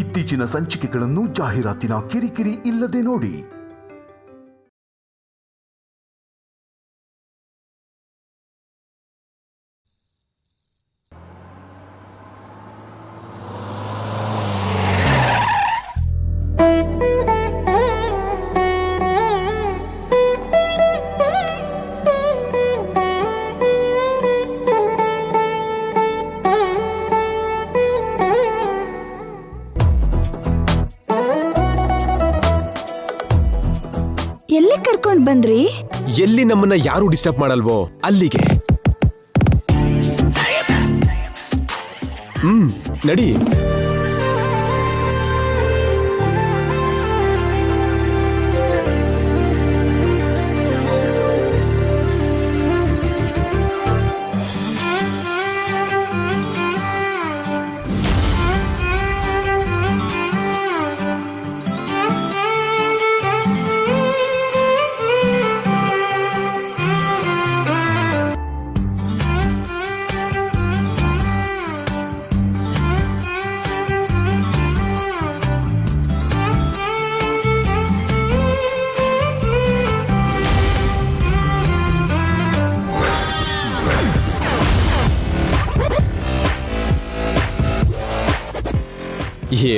ಇತ್ತೀಚಿನ ಸಂಚಿಕೆಗಳನ್ನು ಜಾಹೀರಾತಿನ ಕಿರಿಕಿರಿ ಇಲ್ಲದೆ ನೋಡಿ. ಎಲ್ಲಿ ಕರ್ಕೊಂಡ್ ಬಂದ್ರಿ? ಎಲ್ಲಿ ನಮ್ಮನ್ನ ಯಾರು ಡಿಸ್ಟರ್ಬ್ ಮಾಡಲ್ವೋ ಅಲ್ಲಿಗೆ. ನಡಿ.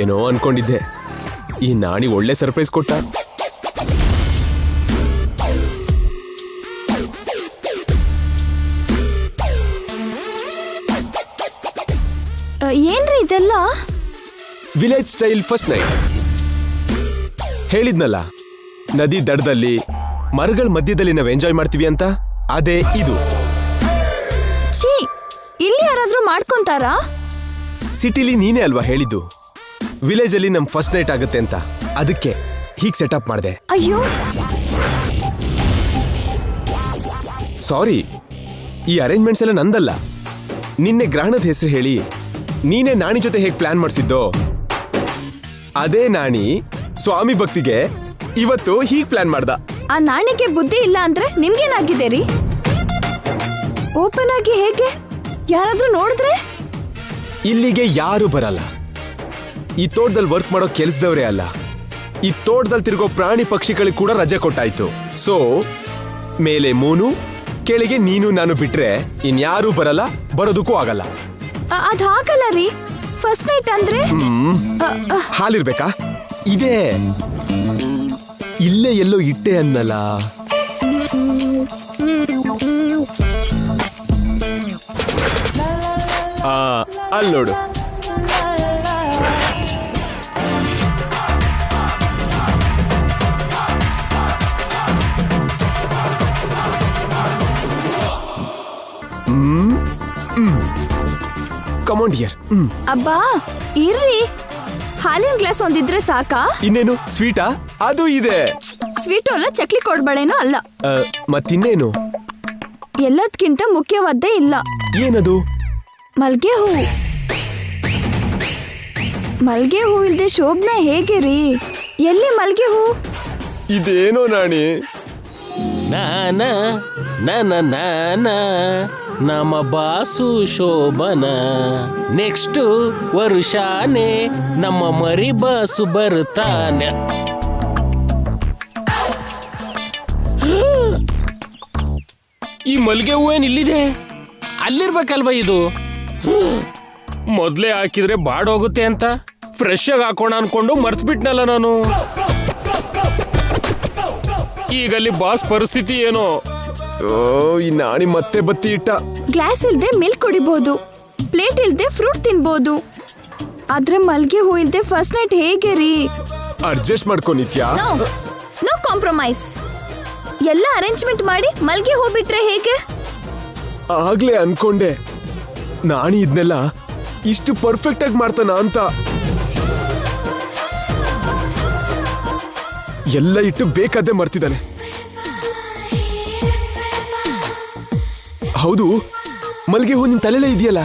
ಏನೋ ಅನ್ಕೊಂಡಿದ್ದೆ, ಈ ನಾಣಿ ಒಳ್ಳೆ ಸರ್ಪ್ರೈಸ್ ಕೊಟ್ಟ. ಏನ್ರಿ ಇದೆಲ್ಲ? Village style first night. ಹೇಳಿದ್ನಲ್ಲ, ನದಿ ದಡದಲ್ಲಿ ಮರಗಳ ಮಧ್ಯದಲ್ಲಿ ನಾವು ಎಂಜಾಯ್ ಮಾಡ್ತೀವಿ ಅಂತ, ಅದೇ ಇದು. ಛೀ, ಇಲ್ಲಿ ಯಾರಾದ್ರೂ ಮಾಡ್ಕೊಂತಾರಾ? ಸಿಟಿಲಿ ನೀನೇ ಅಲ್ವಾ ಹೇಳಿದ್ದು ವಿಲೇಜ್ ಅಲ್ಲಿ ನಮ್ ಫಸ್ಟ್ ನೈಟ್ ಆಗುತ್ತೆ ಅಂತ, ಅದಕ್ಕೆ ಹೀಗ್ ಸೆಟಪ್ ಮಾಡಿದೆ. ಅಯ್ಯೋ ಸಾರಿ, ಈ ಅರೇಂಜ್ಮೆಂಟ್ಸ್ ಎಲ್ಲ ನಂದಲ್ಲ. ನಿನ್ನೆ ಗ್ರಹಣದ ಹೆಸರು ಹೇಳಿ ನೀನೇ ನಾಣಿ ಜೊತೆ ಹೇಗ್ ಪ್ಲಾನ್ ಮಾಡಿಸಿದ್ದೋ, ಅದೇ ನಾಣಿ ಸ್ವಾಮಿ ಭಕ್ತಿಗೆ ಇವತ್ತು ಹೀಗ್ ಪ್ಲಾನ್ ಮಾಡ್ದ. ಆ ನಾಣಿಗೆ ಬುದ್ಧಿ ಇಲ್ಲ ಅಂದ್ರೆ ನಿಮ್ಗೇನಾಗಿದೆ ರೀ? ಓಪನ್ ಆಗಿ ಹೇಗೆ? ಯಾರಾದ್ರೂ ನೋಡಿದ್ರೆ? ಇಲ್ಲಿಗೆ ಯಾರು ಬರಲ್ಲ. ಈ ತೋಟದಲ್ಲಿ ವರ್ಕ್ ಮಾಡೋ ಕೆಲ್ಸದವರೇ ಅಲ್ಲ, ಈ ತೋಟದಲ್ಲಿ ತಿರುಗೋ ಪ್ರಾಣಿ ಪಕ್ಷಿಗಳಿಗೆ ಕೂಡ ರಜೆ ಕೊಟ್ಟಾಯ್ತು. ಸೊ ಮೇಲೆ ಮೂನು, ಕೆಳಗೆ ನೀನು ನಾನು ಬಿಟ್ರೆ ಇನ್ಯಾರೂ ಬರಲ್ಲ, ಬರೋದಕ್ಕೂ ಆಗಲ್ಲ. ಅದ್ ಹಾಗಲ್ಲ ರೀ, ಫಸ್ಟ್ ನೈಟ್ ಅಂದ್ರೆ. ಹಾಲಿರ್ಬೇಕಾ? ಇದೇ ಇಲ್ಲೇ ಎಲ್ಲೋ ಇಟ್ಟೆ ಅನ್ನಲ್ಲ. ಅಲ್ಲಿ ನೋಡು. Command here. ಅಬ್ಬಾ ಇರ್ರಿ, ಹಾಲಿನ ಗ್ಲಾಸ್ ಒಂದಿದ್ರೆ ಸಾಕಾ? ಇನ್ನೇನು ಸ್ವೀಟಾ? ಅದು ಇದೆ. ಸ್ವೀಟು ಅಲ್ಲ, ಚಕ್ಲಿ ಕೊಡ್ಬಳೇನೂ ಅಲ್ಲ. ಮತ್ತಿನ್ನೇನು? ಎಲ್ಲದಕ್ಕಿಂತ ಮುಖ್ಯವಾದ್ದೇ ಇಲ್ಲ. ಏನದು? ಮಲ್ಗೆ ಹೂ. ಮಲ್ಗೆ ಹೂ ಇಲ್ದೆ ಶೋಭನೆ ಹೇಗೆ ರೀ? ಎಲ್ಲಿ ಮಲ್ಗೆ ಹೂ? ಇದೇನೋ ನಾಣಿ. ನಾನ ನನ ನಾನ ನಮ್ಮ ಬಾಸು ಶೋಭನ, ನೆಕ್ಸ್ಟ್ ವರ್ಷಾನೆ ನಮ್ಮ ಮರಿ ಬಾಸು ಬರ್ತಾನೆ. ಈ ಮಲ್ಗೆ ಹೂವೇನ್ ಇಲ್ಲಿದೆ? ಅಲ್ಲಿರ್ಬೇಕಲ್ವ ಇದು? ಮೊದ್ಲೇ ಹಾಕಿದ್ರೆ ಬಾಡೋಗುತ್ತೆ ಅಂತ ಫ್ರೆಶ್ ಆಗಿ ಹಾಕೋಣ ಅನ್ಕೊಂಡು ಮರ್ತ್ ಬಿಟ್ನಲ್ಲ ನಾನು. ಈಗಲ್ಲಿ ಬಾಸ್ ಪರಿಸ್ಥಿತಿ ಏನೋ. ಈ ನಾಣಿ ಮತ್ತೆ ಬತ್ತಿ ಇಟ್ಟ. ಗ್ಲಾಸ್ ಇಲ್ದೆ ಮಿಲ್ಕ್ ಕುಡಿಬಹುದು, ಪ್ಲೇಟ್ ಇಲ್ದೆ ಫ್ರೂಟ್ ತಿನ್ಬಹುದು, ಆದ್ರೆ ಮಲ್ಗೆ ಹೂ ಇಲ್ದೆ ಫಸ್ಟ್ ನೈಟ್ ಹೇಗೆ ರೀ? ಅಡ್ಜಸ್ಟ್ ಮಾಡ್ಕೊ ನಿತ್ಯ. No compromise. ಎಲ್ಲ ಅರೇಂಜ್ಮೆಂಟ್ ಮಾಡಿ ಮಲ್ಗೆ ಹೂ ಬಿಟ್ರೆ ಹೇಗೆ? ಆಗ್ಲೇ ಅನ್ಕೊಂಡೆ ನಾಣಿ ಇದ್ನೆಲ್ಲ ಇಷ್ಟು ಪರ್ಫೆಕ್ಟ್ ಆಗಿ ಮಾಡ್ತಾನ ಅಂತ. ಎಲ್ಲ ಇಟ್ಟು ಬೇಕಾದ್ರೆ ಮರ್ತಿದ್ದಾನೆ. ಹೌದು, ಮಲ್ಗೆ ಹೂ ನಿನ್ ತಲೆಲೇ ಇದೆಯಲ್ಲ.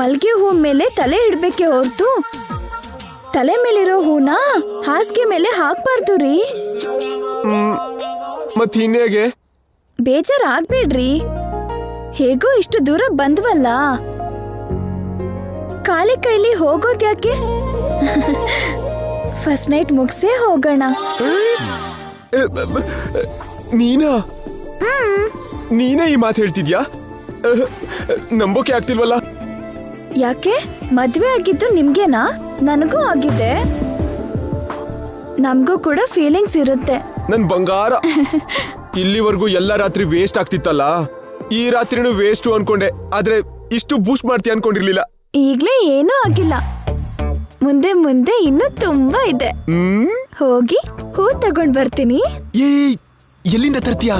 ಮಲ್ಗೆ ಹೂ ಮೇಲೆ ತಲೆ ಇಡ್ಬೇಕೆ ಹೊರತು ತಲೆ ಮೇಲಿರೋ ಹೂನ ಹಾಸಿಗೆ ಮೇಲೆ ಹಾಕ್ಬಾರ್ದು ರೀ. ಮತ್ ಇನ್ನೇಗೆ? ಬೇಜಾರಾಗ್ಬೇಡ್ರಿ, ಹೇಗೋ ಇಷ್ಟು ದೂರ ಬಂದ್ವಲ್ಲ. ಖಾಲಿ ಕೈಲಿ ಹೋಗೋದ್ ಯಾಕೆ? ಫಸ್ಟ್ ನೈಟ್ ಮುಗ್ಸೇ ಹೋಗೋಣ. ನೀನೇ ಈ ಮಾತು ಹೇಳ್ತಿದ್ಯಾ? ನಂಬೋಕೆ ಆಗ್ತಿಲ್ವಲ್ಲ. ಯಾಕೆ? ಮದ್ವೆ ಆಗಿದ್ದು ನಿಮ್ಗೇನಾ? ನನಗೂ ಆಗಿದೆ. ನಮಗೂ ಕೂಡ ಫೀಲಿಂಗ್ಸ್ ಇರುತ್ತೆ. ನನ್ ಬಂಗಾರ, ಇಲ್ಲಿವರೆಗೂ ಎಲ್ಲ ರಾತ್ರಿ ವೇಸ್ಟ್ ಆಗ್ತಿತ್ತಲ್ಲ, ಈ ರಾತ್ರಿನೂ ವೇಸ್ಟ್ ಅನ್ಕೊಂಡೆ. ಆದ್ರೆ ಇಷ್ಟು ಬೂಸ್ಟ್ ಮಾಡ್ತೀಯ ಅನ್ಕೊಂಡಿರ್ಲಿಲ್ಲ. ಈಗ್ಲೇ ಏನೂ ಆಗಿಲ್ಲ, ಮುಂದೆ ಮುಂದೆ ಇನ್ನೂ ತುಂಬಾ ಇದೆ. ಹೋಗಿ ಹೂ ತಗೊಂಡ್ ಬರ್ತೀನಿ. ಎಲ್ಲಿಂದ ತರ್ತೀಯ?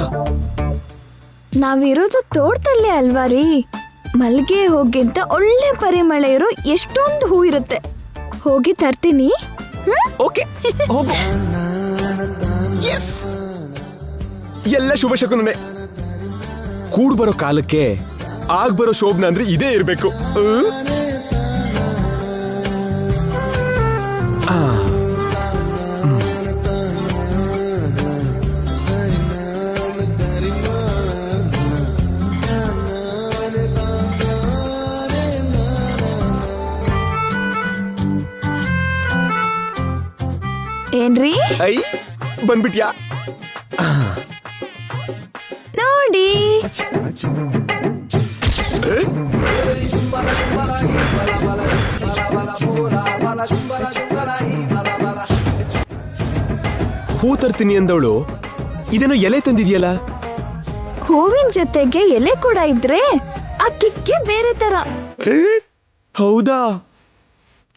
ನಾವಿರೋದು ತೋಟದಲ್ಲೇ ಅಲ್ವಾ ರೀ. ಮಲ್ಗೆ ಹೋಗಿಂತ ಒಳ್ಳೆ ಪರಿಮಳ ಇರೋ ಎಷ್ಟೊಂದು ಹೂ ಇರುತ್ತೆ. ಹೋಗಿ ತರ್ತೀನಿ. ಓಕೆ, ಹೋಗು. ಎಲ್ಲ ಶುಭ ಶಕುನೇ. ಕೂಡ್ ಬರೋ ಕಾಲಕ್ಕೆ ಆಗ್ ಬರೋ ಶೋಭನ ಅಂದ್ರೆ ಇದೇ ಇರ್ಬೇಕು. ಏನ್ರಿ? ಐ ಬಂದ್ಬಿಟ್ಯಾ? ನೋಡಿ, ಹೂ ತರ್ತೀನಿ ಅಂದವಳು ಇದೇನೋ ಎಲೆ ತಂದಿದ್ಯಲ್ಲ? ಹೂವಿನ ಜೊತೆಗೆ ಎಲೆ ಕೂಡ ಇದ್ರೆ ಆ ಕಿಕ್ಕೆ ಬೇರೆ ತರ. ಹೌದಾ?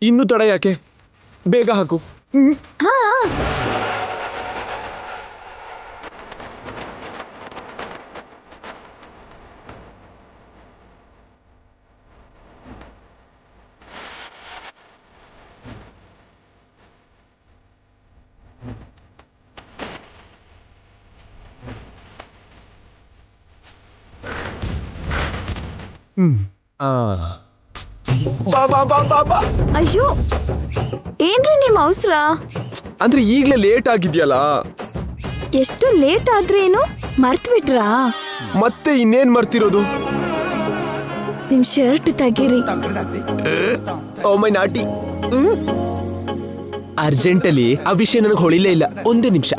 ಇನ್ನು ತಡ ಯಾಕೆ? ಬೇಗ ಹಾಕು. ಹಾ, ಅಯ್ಯೋ ಏನ್ರಿ ನಿಮ್ ಅವಸರ? ಅಂದ್ರೆ ಈಗ್ಲೇ ಲೇಟ್ ಆಗಿದ್ಯಲ್ಲ. ಎಷ್ಟು ಲೇಟ್ ಆದ್ರೇನು ಮರ್ತ್ ಬಿಟ್ರಾ? ಮತ್ತೆ ಇನ್ನೇನ್ ಮರ್ತಿರೋದು? ನಿಮ್ ಶರ್ಟ್ ತೆಗೀರಿ. ಓ ಮೈ ನಾಟಿ. ಅರ್ಜೆಂಟಲ್ಲಿ ಆ ವಿಷಯ ನನಗೆ ಹೊಳಿಲೇ ಇಲ್ಲ. ಒಂದೇ ನಿಮಿಷ.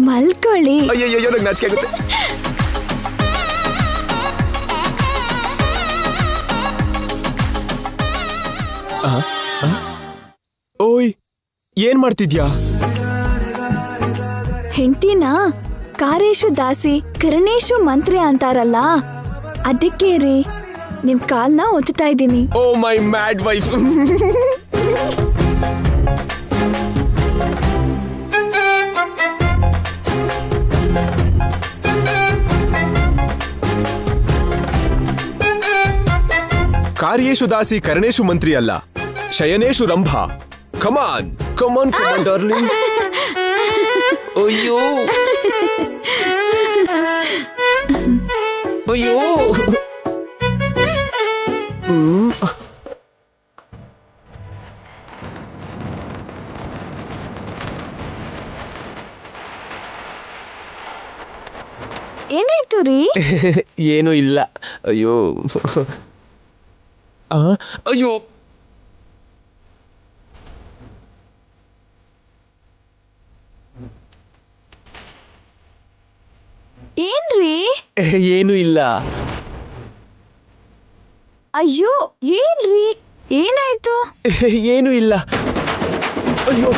ಮಲ್ಕೊಳ್ಳಿ. ಅಯ್ಯಯ್ಯೋ, ನಂಗೆ ನಾಚಿಕೆ ಆಗುತ್ತೆ. ಓಯ್, ಏನ್ ಮಾಡ್ತಿದ್ಯಾ? ಹೆಂಡ್ತಿನ ಕಾರೇಶು ದಾಸಿ ಕರಣೇಶು ಮಂತ್ರಿ ಅಂತಾರಲ್ಲ, ಅದಕ್ಕೆ ರೀ ನಿಮ್ ಕಾಲ್ನ ಒತ್ತಾ ಇದ್ದೀನಿ. ಓ ಮೈ ಮ್ಯಾಡ್ ವೈಫ್. ಕಾರ್ಯೇಶು ದಾಸಿ ಕರಣೇಶು ಮಂತ್ರಿ ಅಲ್ಲ, ಶಯನೇಶು ರಂಭಾ. ಕಮಾನ್ ಕಮಾನ್ ಕಮಾನ್ ಡಾರ್ಲಿಂಗ್. ಅಯ್ಯೋ ಅಯ್ಯೋ. ಏನಾಯ್ತು ರೀ? ಏನೂ ಇಲ್ಲ. ಅಯ್ಯೋ ಅಯ್ಯೋ. ಏನ್ರಿ? ಏನೂ ಇಲ್ಲ. ಅಯ್ಯೋ ಏನ್ರಿ? ಏನಾಯ್ತು? ಏನೂ ಇಲ್ಲ. ಅಯ್ಯೋ,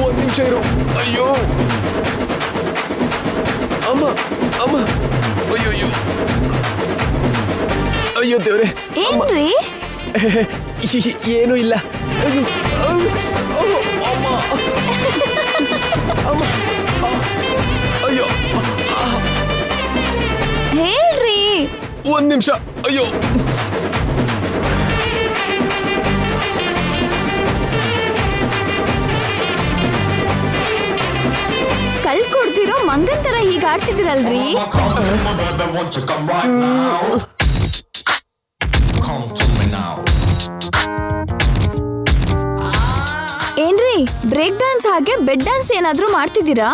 ಒಂದ್ ನಿಮಿಷ ಇರು. ಅಯ್ಯೋ ಅಮ್ಮ ಅಮ್ಮ. ಅಯ್ಯೋ ಅಯ್ಯೋ ಅಯ್ಯೋ ದೇವ್ರೆ. ಏನ್ರಿ? ಏನೂ ಇಲ್ಲ. ಅಯ್ಯೋ ಅಮ್ಮ ಅಮ್ಮ. ಅಯ್ಯೋ, ಹೇಳ್ರಿ. ಒಂದ್ ನಿಮಿಷ. ಅಯ್ಯೋ ಕಲ್ ಕೊಡ್ದಿರೋ ಮಂಗನ್ ತರ ಹೀಗ ಆಡ್ತಿದಿರಲ್ರಿ? ಏನ್ರಿ? ಬ್ರೇಕ್ ಡ್ಯಾನ್ಸ್ ಹಾಗೆ ಬೆಡ್ ಡ್ಯಾನ್ಸ್ ಏನಾದ್ರೂ ಮಾಡ್ತಿದ್ದೀರಾ?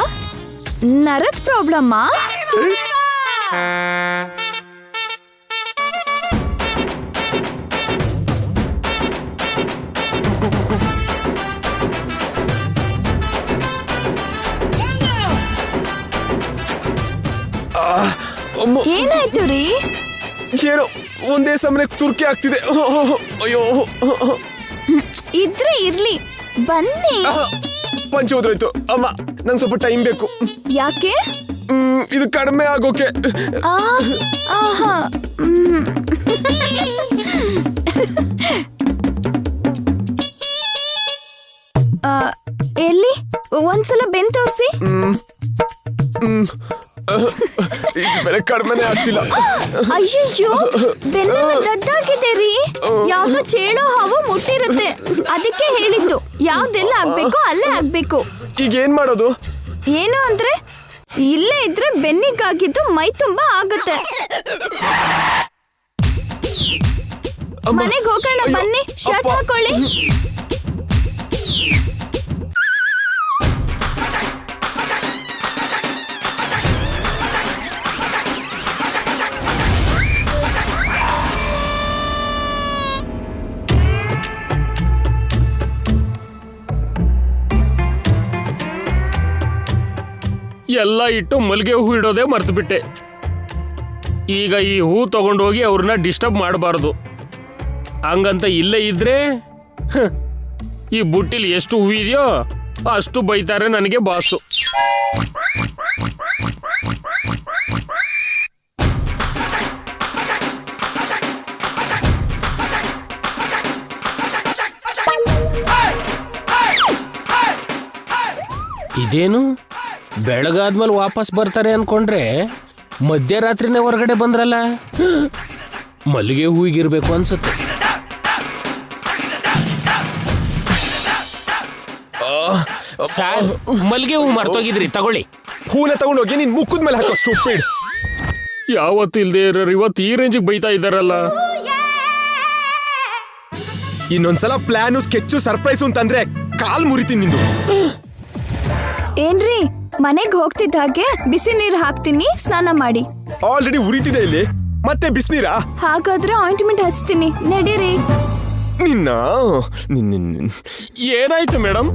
ನರದ್ ಪ್ರಾಬ್ಲಮ್ಮಾ? ಏನಾಯ್ತು ರೀ? ಏನೋ ಒಂದೇ ಸಮನೆ ತುರ್ಕೆ ಆಗ್ತಿದೆ. ಅಯ್ಯೋ, ಇದ್ರೆ ಇರ್ಲಿ, ಬನ್ನಿ. ಪಂಚ ಹೋದ್ರಾಯ್ತು ಅಮ್ಮ, ನಂಗೆ ಸ್ವಲ್ಪ ಟೈಮ್ ಬೇಕು. ಯಾಕೆ? ಇದು ಕಡಿಮೆ ಆಗೋಕೆ. ಆಹಾ. ಎಲ್ಲಿ ಒಂದ್ಸಲ ಬೆನ್ ತೋರಿಸಿ. ಬೇರೆ ಕಡಿಮೆನೆ ಆಗ್ತಿಲ್ಲ. ಅಯ್ಯೋ, ಬೆನ್ನ ದದ್ದಾಗಿದೆ ರೀ. ಯಾವ್ದೋ ಚೇಳೋ ಹಾವು ಮುಟ್ಟಿರುತ್ತೆ, ಅದಕ್ಕೆ ಹೇಳಿದ್ದು ಯಾವ್ದೆಲ್ಲ ಆಗ್ಬೇಕು ಅಲ್ಲೇ ಆಗ್ಬೇಕು. ಈಗ ಏನ್ ಮಾಡೋದು? ಏನು ಅಂದ್ರೆ ಇಲ್ಲೇ ಇದ್ರೆ ಬೆನ್ನಿಗಾಗಿದ್ದು ಮೈ ತುಂಬಾ ಆಗುತ್ತೆ. ಮನೆಗೆ ಹೋಗೋಣ ಬನ್ನಿ, ಶರ್ಟ್ ಹಾಕೊಳ್ಳಿ. ಎಲ್ಲ ಇಟ್ಟು ಮಲ್ಲಿಗೆ ಹೂ ಇಡೋದೇ ಮರ್ತು ಬಿಟ್ಟೆ. ಈಗ ಈ ಹೂ ತಗೊಂಡೋಗಿ ಅವ್ರನ್ನ ಡಿಸ್ಟರ್ಬ್ ಮಾಡಬಾರ್ದು. ಹಂಗಂತ ಇಲ್ಲೇ ಇದ್ರೆ ಈ ಬುಟ್ಟಿಲಿ ಎಷ್ಟು ಹೂ ಇದೆಯೋ ಅಷ್ಟು ಬೈತಾರೆ ನನಗೆ ಬಾಸು. ಇದೇನು ಬೆಳಗಾದ್ಮೇಲೆ ವಾಪಸ್ ಬರ್ತಾರೆ ಅನ್ಕೊಂಡ್ರೆ ಮಧ್ಯರಾತ್ರಿನೇ ಹೊರಗಡೆ ಬಂದ್ರಲ್ಲ. ಮಲ್ಲಿಗೆ ಹೂವಿಗಿರ್ಬೇಕು ಅನ್ಸುತ್ತೆ. ಸಾರ್, ಮಲ್ಲಿಗೆ ಹೂ ಮರ್ತೋಗಿದ್ರಿ, ತಗೊಳ್ಳಿ. ಹೂನ ತಗೊಂಡೋಗಿ ನಿನ್ ಮುಖದ ಮೇಲೆ ಹಾಕೋ ಸ್ಟೂಪಿಡ್. ಯಾವತ್ತು ಇಲ್ದೇ ಇರೋರು ಇವತ್ತು ಈ ರೇಂಜಿಗೆ ಬೈತಾ ಇದ್ದಾರಲ್ಲ. ಇನ್ನೊಂದ್ಸಲ ಪ್ಲಾನು ಸ್ಕೆಚ್ಚು ಸರ್ಪ್ರೈಸು ಅಂತಂದ್ರೆ ಕಾಲ್ ಮುರಿತೀನಿ ನಿಂದು. ಏನ್ರಿ, ಮನೆಗ್ ಹೋಗ್ತಿದ್ದ ಹಾಗೆ ಬಿಸಿ ನೀರು ಹಾಕ್ತೀನಿ, ಸ್ನಾನ ಮಾಡಿ. ಆಲ್ರೆಡಿ ಉರಿತಿದೆ ಇಲ್ಲಿ, ಮತ್ತೆ ಬಿಸಿನೀರಾ? ಹಾಗಾದ್ರೆ ಆಯಿಂಟ್ಮೆಂಟ್ ಹಚ್ತೀನಿ, ನಡೀರಿ. ನಿನ್ನ ಏನಾಯ್ತು ಮೇಡಮ್?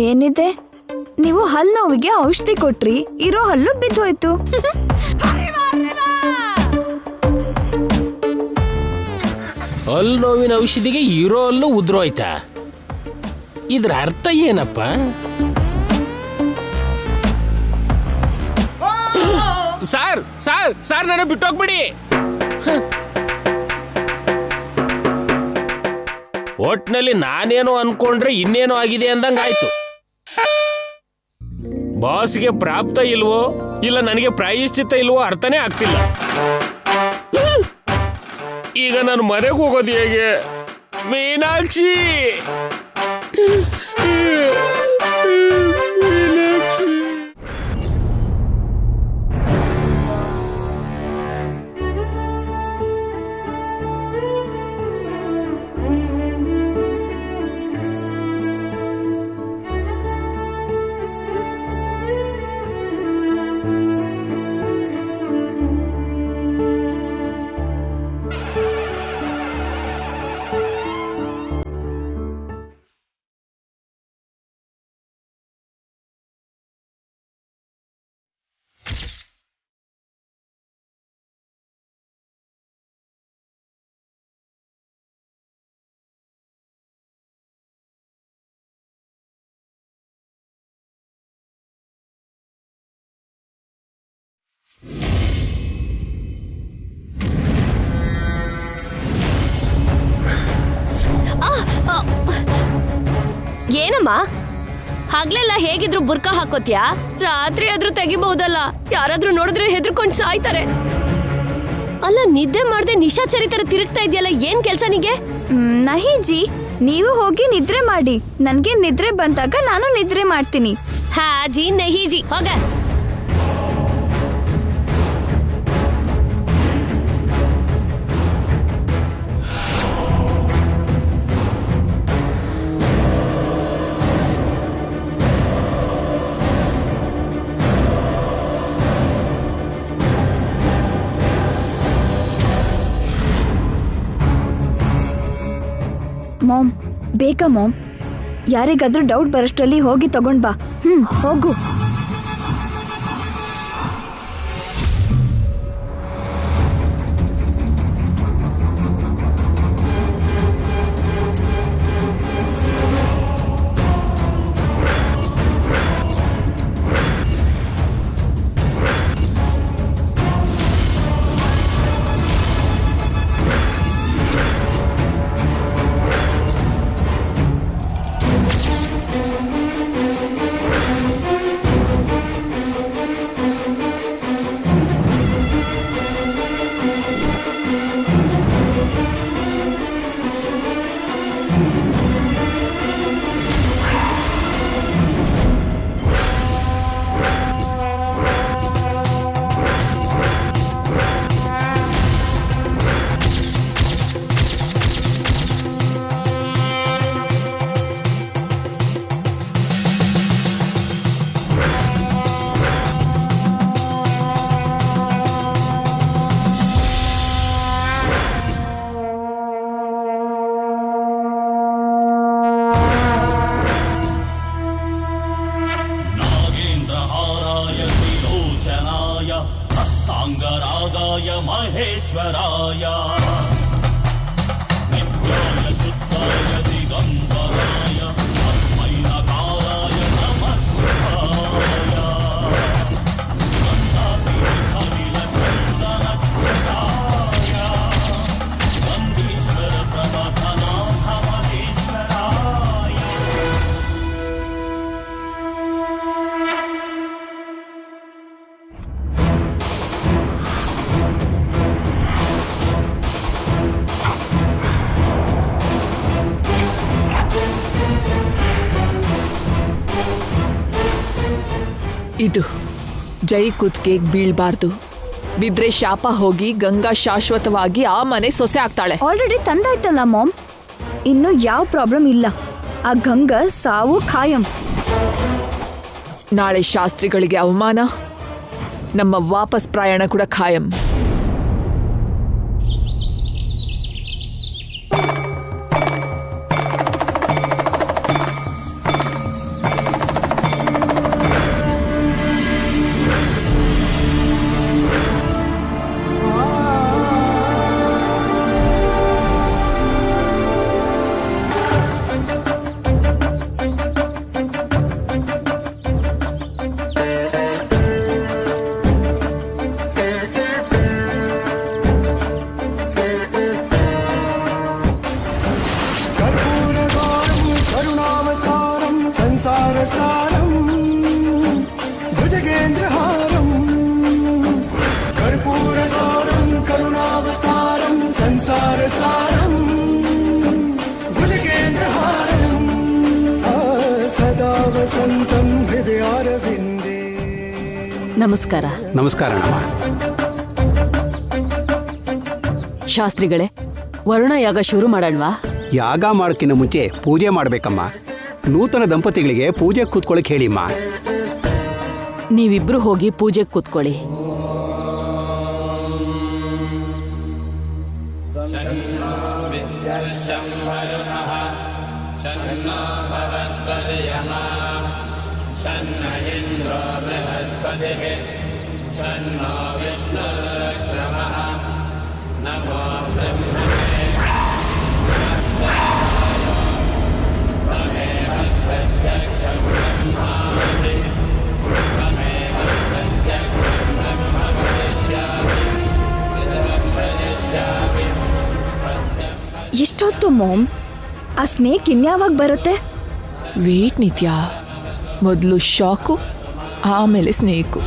ಏನಿದೆ, ನೀವು ಹಲ್ಲು ನೋವಿಗೆ ಔಷಧಿ ಕೊಟ್ರಿ, ಇರೋ ಹಲ್ಲು ಬಿದ್ದೋಯ್ತು. ಹಲ್ಲು ನೋವಿನ ಔಷಧಿಗೆ ಇರೋ ಹಲ್ಲು ಉದ್ರೋಯ್ತಾ? ಇದ್ರ ಅರ್ಥ ಏನಪ್ಪ? ಸಾರ್ ಸಾರ್ ಸಾರ್, ನನ್ನ ಬಿಟ್ಟೋಗ್ಬಿಡಿ. ಒಟ್ನಲ್ಲಿ ನಾನೇನೋ ಅನ್ಕೊಂಡ್ರೆ ಇನ್ನೇನೋ ಆಗಿದೆ ಅಂದಂಗಾಯ್ತು. ಬಾಸ್ಗೆ ಪ್ರಾಪ್ತ ಇಲ್ವೋ ಇಲ್ಲ ನನಗೆ ಪ್ರಾಯಶ್ಚಿತ್ತ ಇಲ್ವೋ ಅರ್ಥನೇ ಆಗ್ತಿಲ್ಲ. ಈಗ ನಾನು ಮನೆಗೆ ಹೋಗೋದು ಹೇಗೆ? ಮೀನಾಕ್ಷಿ, ಏನಮ್ಮ ಹಗ್ಲೆಲ್ಲ ಹೇಗಿದ್ರು ಬುರ್ಕಾ ಹಾಕೋತ್ಯಾ? ರಾತ್ರಿ ಆದ್ರೂ ತೆಗಿಬಹುದಲ್ಲ, ಯಾರಾದ್ರೂ ನೋಡಿದ್ರೆ ಹೆದರ್ಕೊಂಡ್ ಸಾಯ್ತಾರೆ. ಅಲ್ಲ, ನಿದ್ದೆ ಮಾಡ್ದೆ ನಿಶಾಚರಿ ತರ ತಿರುಗ್ತಾ ಇದೆಯಲ್ಲ, ಏನ್ ಕೆಲ್ಸ ನಿಗೆ? ನಹೀಜಿ, ನೀವು ಹೋಗಿ ನಿದ್ರೆ ಮಾಡಿ. ನನ್ಗೆ ನಿದ್ರೆ ಬಂದಾಗ ನಾನು ನಿದ್ರೆ ಮಾಡ್ತೀನಿ. ಹಾಜಿ ನಹೀಜಿ, ಹೋಗ. ಬೇಗ ಮಾಮ್, ಯಾರಿಗಾದ್ರೂ ಡೌಟ್ ಬರೋಷ್ಟರಲ್ಲಿ ಹೋಗಿ ತಗೊಂಡ್ ಬಾ. ಹೋಗು. हस्तांगरागाय महेश्वराय नित्याय शुद्धाय दिगंबराय तस्मै नकाराय नमः शिवाय गन्धातीर्थविलचन्दनकृताय गन्धीश्वर प्रवथनाथ महेश्वराय। ಇದು ಜೈ ಕುತ್ತಿಗೆಗೆ ಬೀಳ್ಬಾರ್ದು. ಬಿದ್ರೆ ಶಾಪ ಹೋಗಿ ಗಂಗಾ ಶಾಶ್ವತವಾಗಿ ಆ ಮನೆ ಸೊಸೆ ಆಗ್ತಾಳೆ. ಆಲ್ರೆಡಿ ತಂದಾಯ್ತಲ್ಲ ಮಾಮ್, ಇನ್ನು ಯಾವ ಪ್ರಾಬ್ಲಮ್ ಇಲ್ಲ. ಆ ಗಂಗಾ ಸಾವು ಖಾಯಂ. ನಾಳೆ ಶಾಸ್ತ್ರಿಗಳಿಗೆ ಅವಮಾನ, ನಮ್ಮ ವಾಪಸ್ ಪ್ರಯಾಣ ಕೂಡ ಖಾಯಂ. ನಮಸ್ಕಾರ. ನಮಸ್ಕಾರಣ್ಣ. ಶಾಸ್ತ್ರಿಗಳೇ, ವರುಣ ಯಾಗ ಶುರು ಮಾಡೋಣವಾ? ಯಾಗ ಮಾಡೋಕ್ಕಿಂತ ಮುಂಚೆ ಪೂಜೆ ಮಾಡಬೇಕಮ್ಮ. ನೂತನ ದಂಪತಿಗಳಿಗೆ ಪೂಜೆ ಕೂತ್ಕೊಳ್ಳಿಕ್ ಹೇಳಿಮ್ಮ. ನೀವಿಬ್ರು ಹೋಗಿ ಪೂಜೆಗೆ ಕೂತ್ಕೊಳ್ಳಿ. ಎಷ್ಟೊತ್ತು ಮಾಮ್? ಆ ಸ್ನೇಕ್ ಇನ್ಯಾವಾಗ ಬರುತ್ತೆ? ವೇಟ್ ನಿತ್ಯ, ಮೊದಲು ಶಾಕು, ಆಮೇಲೆ ಸ್ನೇಕು.